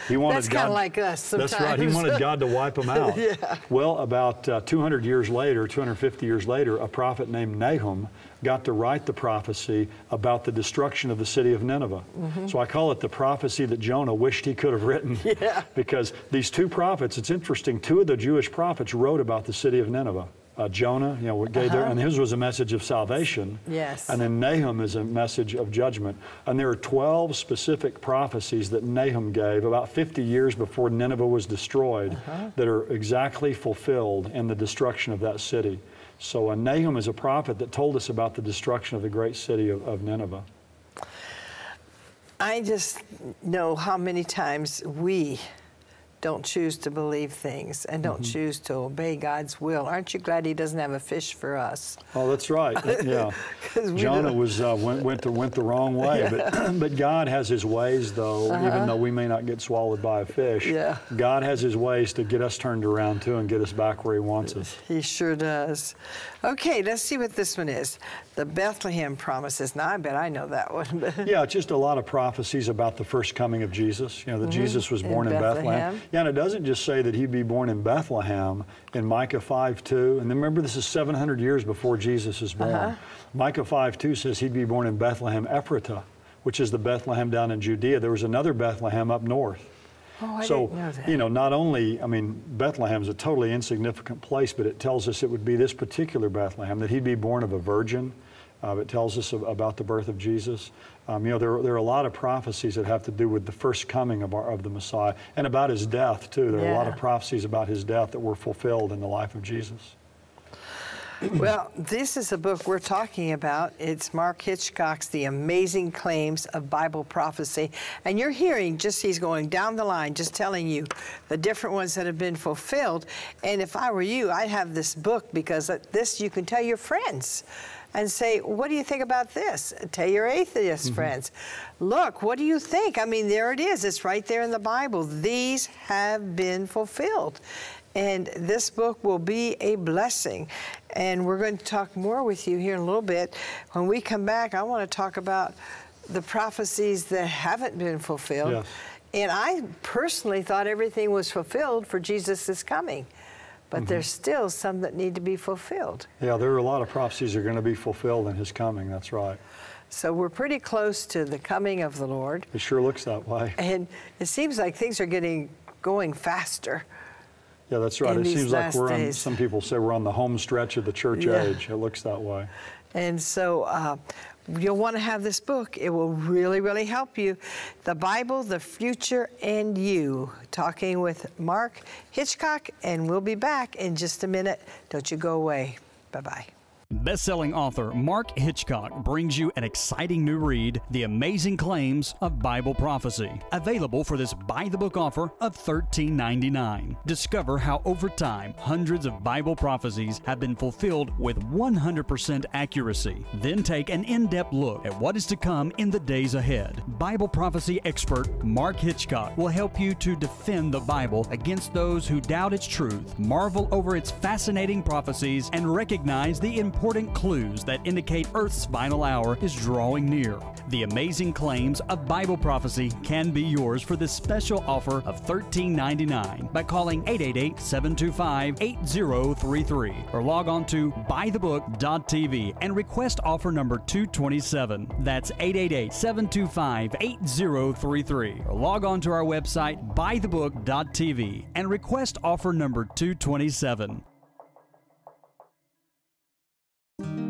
He wanted That's kind of like us sometimes. That's right. He wanted God to wipe them out. Yeah. Well, about 200 years later, 250 years later, a prophet named Nahum got to write the prophecy about the destruction of the city of Nineveh. So I call it the prophecy that Jonah wished he could have written. Yeah. Because these two prophets, it's interesting, two of the Jewish prophets wrote about the city of Nineveh. Jonah, you know, gave and his was a message of salvation. Yes. And then Nahum is a message of judgment. And there are 12 specific prophecies that Nahum gave about 50 years before Nineveh was destroyed that are exactly fulfilled in the destruction of that city. So Nahum is a prophet that told us about the destruction of the great city of Nineveh. I just know how many times we don't choose to believe things and don't choose to obey God's will. Aren't you glad He doesn't have a fish for us? Oh, that's right. Yeah. Jonah went the wrong way, but God has His ways, though. Even though we may not get swallowed by a fish, God has His ways to get us turned around too and get us back where He wants us. He sure does. Okay, let's see what this one is. The Bethlehem promises. Now, I bet I know that one. Yeah, just a lot of prophecies about the first coming of Jesus. You know, that Jesus was born in Bethlehem. Yeah, and it doesn't just say that He'd be born in Bethlehem in Micah 5:2. And then remember, this is 700 years before Jesus is born. Micah 5:2 says He'd be born in Bethlehem Ephratah, which is the Bethlehem down in Judea. There was another Bethlehem up north. Oh, I so, didn't know that. you know, not only, I mean, Bethlehem's a totally insignificant place, but it tells us it would be this particular Bethlehem, that He'd be born of a virgin. It tells us about the birth of Jesus. You know, there are a lot of prophecies that have to do with the first coming of the Messiah, and about His death, too. There are a lot of prophecies about His death that were fulfilled in the life of Jesus. Well, this is a book we're talking about. It's Mark Hitchcock's The Amazing Claims of Bible Prophecy. And you're hearing just he's going down the line, just telling you the different ones that have been fulfilled. And if I were you, I'd have this book, because this you can tell your friends and say, what do you think about this? Tell your atheist friends. Look, what do you think? I mean, there it is. It's right there in the Bible. These have been fulfilled. And this book will be a blessing. And we're going to talk more with you here in a little bit. When we come back, I want to talk about the prophecies that haven't been fulfilled. Yes. And I personally thought everything was fulfilled for Jesus' coming. But there's still some that need to be fulfilled. Yeah, there are a lot of prophecies that are going to be fulfilled in His coming. That's right. So we're pretty close to the coming of the Lord. It sure looks that way. And it seems like things are going faster. Yeah, that's right. It seems like we're on, some people say we're on the home stretch of the church age. It looks that way. And so you'll want to have this book. It will really, really help you. The Bible, the Future, and You. Talking with Mark Hitchcock, and we'll be back in just a minute. Don't you go away. Bye-bye. Best-selling author Mark Hitchcock brings you an exciting new read, The Amazing Claims of Bible Prophecy, available for this buy-the-book offer of $13.99. Discover how over time, hundreds of Bible prophecies have been fulfilled with 100% accuracy. Then take an in-depth look at what is to come in the days ahead. Bible prophecy expert Mark Hitchcock will help you to defend the Bible against those who doubt its truth, marvel over its fascinating prophecies, and recognize the important clues that indicate Earth's final hour is drawing near. The Amazing Claims of Bible Prophecy can be yours for this special offer of $13.99 by calling 888-725-8033 or log on to buythebook.tv and request offer number 227. That's 888-725-8033 or log on to our website buythebook.tv and request offer number 227.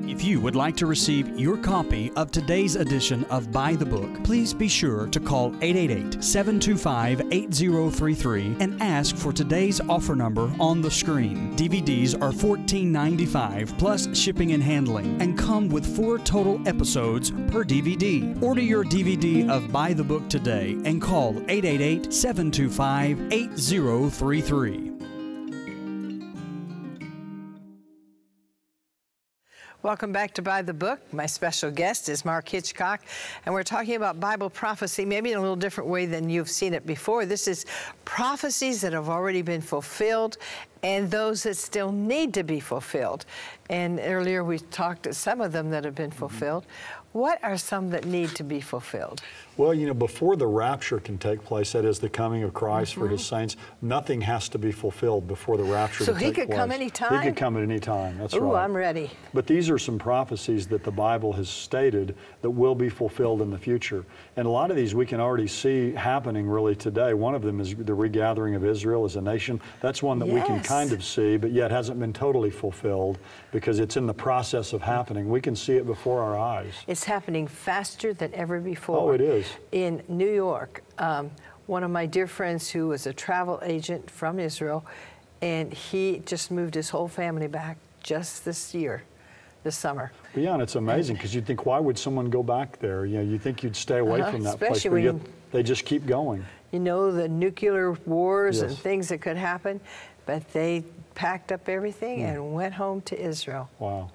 If you would like to receive your copy of today's edition of Buy the Book, please be sure to call 888-725-8033 and ask for today's offer number on the screen. DVDs are $14.95 plus shipping and handling and come with 4 total episodes per DVD. Order your DVD of Buy the Book today and call 888-725-8033. Welcome back to Buy the Book. My special guest is Mark Hitchcock, and we're talking about Bible prophecy, maybe in a little different way than you've seen it before. This is prophecies that have already been fulfilled and those that still need to be fulfilled. And earlier we talked to some of them that have been fulfilled. What are some that need to be fulfilled? Well, you know, before the rapture can take place, that is the coming of Christ for his saints, nothing has to be fulfilled before the rapture to take place. So he could come anytime? He could come at any time, that's right. Ooh, I'm ready. But these are some prophecies that the Bible has stated that will be fulfilled in the future. And a lot of these we can already see happening really today. One of them is the regathering of Israel as a nation. That's one that we can kind of see, but yet hasn't been totally fulfilled because it's in the process of happening. We can see it before our eyes. It's happening faster than ever before. Oh, it is. In New York, one of my dear friends who was a travel agent from Israel, and he just moved his whole family back just this year, this summer. But yeah, and it's amazing because you'd think, why would someone go back there? You know, you think you'd stay away from that place, but yet they just keep going. You know, the nuclear wars and Yes. things that could happen, but they packed up everything and went home to Israel. Wow.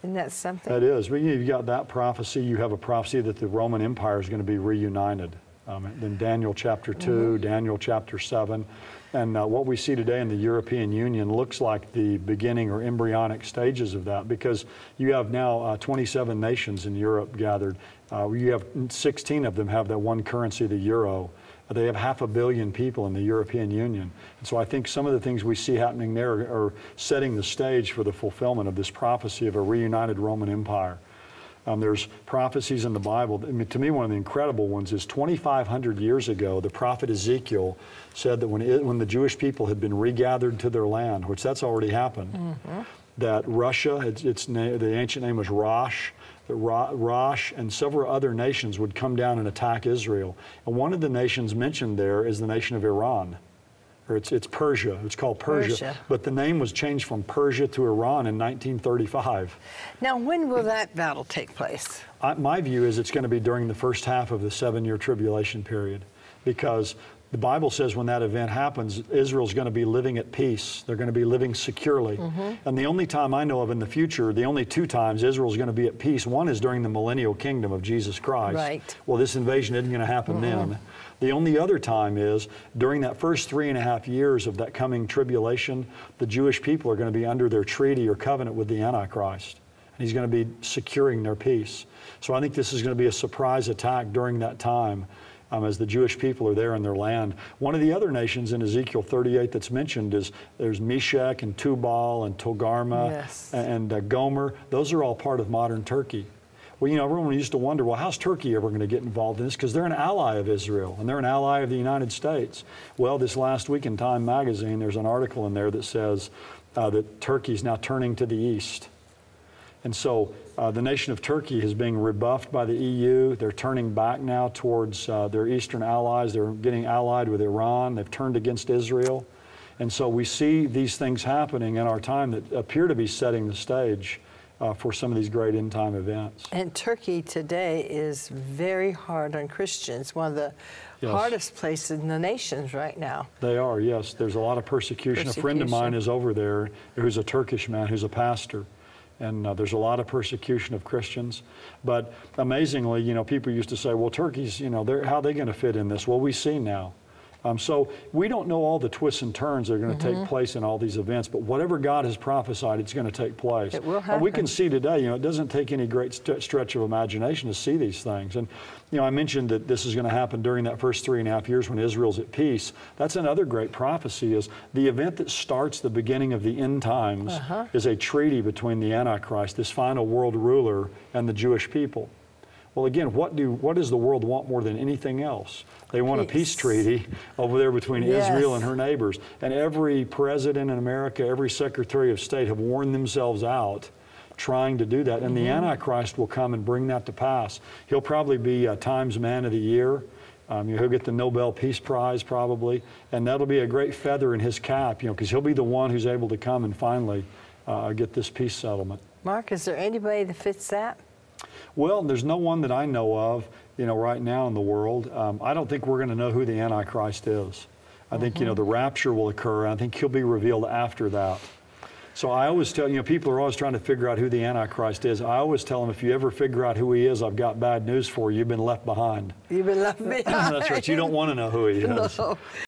Isn't that something? That is. Well, you've got that prophecy. You have a prophecy that the Roman Empire is going to be reunited. In Daniel chapter 2, Daniel chapter 7. And what we see today in the European Union looks like the beginning or embryonic stages of that, because you have now 27 nations in Europe gathered. You have 16 of them have that one currency, the euro. They have 500 million people in the European Union. And so I think some of the things we see happening there are setting the stage for the fulfillment of this prophecy of a reunited Roman Empire. There's prophecies in the Bible. I mean, to me, one of the incredible ones is 2,500 years ago, the prophet Ezekiel said that when the Jewish people had been regathered to their land, which that's already happened, that Russia, the ancient name was Rosh, that Rosh and several other nations would come down and attack Israel. And one of the nations mentioned there is the nation of Iran. Or it's Persia. It's called Persia. But the name was changed from Persia to Iran in 1935. Now, when will that battle take place? My view is it's going to be during the first half of the 7-year tribulation period, because the Bible says when that event happens, Israel's going to be living at peace. They're going to be living securely. And the only time I know of in the future, the only 2 times Israel's going to be at peace, one is during the millennial kingdom of Jesus Christ. Right. Well, this invasion isn't going to happen then. The only other time is during that first 3.5 years of that coming tribulation, the Jewish people are going to be under their treaty or covenant with the Antichrist. And he's going to be securing their peace. So I think this is going to be a surprise attack during that time as the Jewish people are there in their land. One of the other nations in Ezekiel 38 that's mentioned is there's Meshech and Tubal and Togarmah and Gomer. Those are all part of modern Turkey. Well, you know, everyone used to wonder, well, how's Turkey ever going to get involved in this? Because they're an ally of Israel, and they're an ally of the United States. Well, this last week in Time magazine, there's an article in there that says that Turkey's now turning to the east. And so the nation of Turkey is being rebuffed by the EU. They're turning back now towards their eastern allies. They're getting allied with Iran. They've turned against Israel. And so we see these things happening in our time that appear to be setting the stage for some of these great end-time events. And Turkey today is very hard on Christians, one of the hardest places in the nations right now. They are, yes. There's a lot of persecution. A friend of mine is over there who's a Turkish man who's a pastor. And there's a lot of persecution of Christians. But amazingly, you know, people used to say, well, Turkey's, you know, how are they going to fit in this? Well, we see now. So we don't know all the twists and turns that are going to take place in all these events, but whatever God has prophesied, it's going to take place. It will happen. And we can see today, you know, it doesn't take any great stretch of imagination to see these things. And, you know, I mentioned that this is going to happen during that first 3.5 years when Israel's at peace. That's another great prophecy, is the event that starts the beginning of the end times is a treaty between the Antichrist, this final world ruler, and the Jewish people. Well, again, what does the world want more than anything else? They want a peace treaty over there between Israel and her neighbors. And every president in America, every secretary of state have worn themselves out trying to do that. And the Antichrist will come and bring that to pass. He'll probably be Times Man of the Year. He'll get the Nobel Peace Prize probably. And that'll be a great feather in his cap, you know, because he'll be the one who's able to come and finally get this peace settlement. Mark, is there anybody that fits that? Well, there's no one that I know of, you know, right now in the world. I don't think we're going to know who the Antichrist is. I think, you know, the rapture will occur. I think he'll be revealed after that. So I always tell, you know, people are always trying to figure out who the Antichrist is. I always tell them, if you ever figure out who he is, I've got bad news for you. You've been left behind. You've been left behind. That's right. You don't want to know who he is. No.